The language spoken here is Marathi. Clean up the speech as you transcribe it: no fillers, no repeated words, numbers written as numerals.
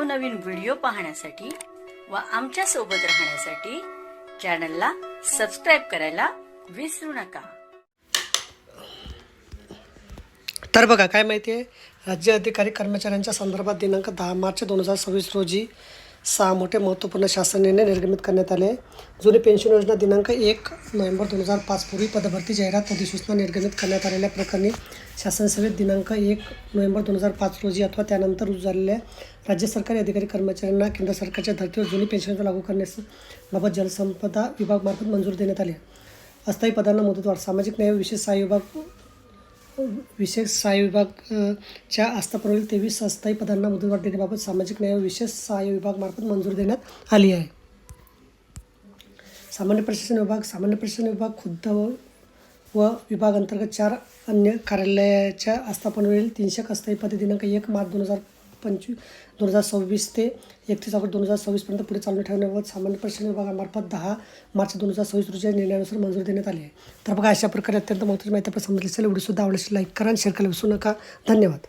नवनवीन व्हिडिओ पाहण्यासाठी व आमच्या सोबत राहण्यासाठी चॅनलला सबस्क्राइब करायला विसरू नका। तर बघा काय माहिती आहे, राज्य अधिकारी कर्मचाऱ्यांच्या संदर्भात दिनांक 10 मार्च 2026 रोजी 6 मोठे महत्त्वपूर्ण शासन निर्णय निर्गमित करण्यात आले। जुनी पेन्शन योजना दिनांक 1 नोव्हेंबर 2005 पूर्वी पदभरती जाहिरात अधिसूचना निर्गमित करण्यात आलेल्या प्रकरणी शासन सेवेत दिनांक 1 नोव्हेंबर 2005 रोजी अथवा त्यानंतर रुजू झालेल्या राज्य सरकारी अधिकारी कर्मचाऱ्यांना केंद्र सरकारच्या धर्तीवर जुनी पेन्शन योजना लागू करण्याबाबत जलसंपदा विभागामार्फत मंजुरी देण्यात आली। अस्थायी पदांना मुदतवाढ। सामाजिक न्याय विशेष सहाय्य विभागाच्या आस्थापनेवरील 23 अस्थायी पदांना मुदतवाढ देण्याबाबत सामाजिक न्याय विशेष सहाय्य विभागामार्फत मंजुरी देण्यात आली आहे। सामान्य प्रशासन विभाग खुद्द व विभाग अंतर्गत 4 अन्य कार्यालयाच्या आस्थापनेवरील 300 अस्थायी पदे दिनांक 1 मार्च 2026 ते 31 ऑगस्ट 2026 पर्यंत पुढे चालू ठेवण्याबाबत सामान्य प्रशासन विभागामार्फत 10 मार्च 2026 रोजी निर्णयानुसार मंजुरी देण्यात आली आहे। तर बघा, अशा प्रकारे अत्यंत महत्त्वाची माहिती आपण समजली असेल। व्हिडिओ सुद्धा आवडल्यास लाईक करा आणि शेअर करायला विसरू नका। धन्यवाद।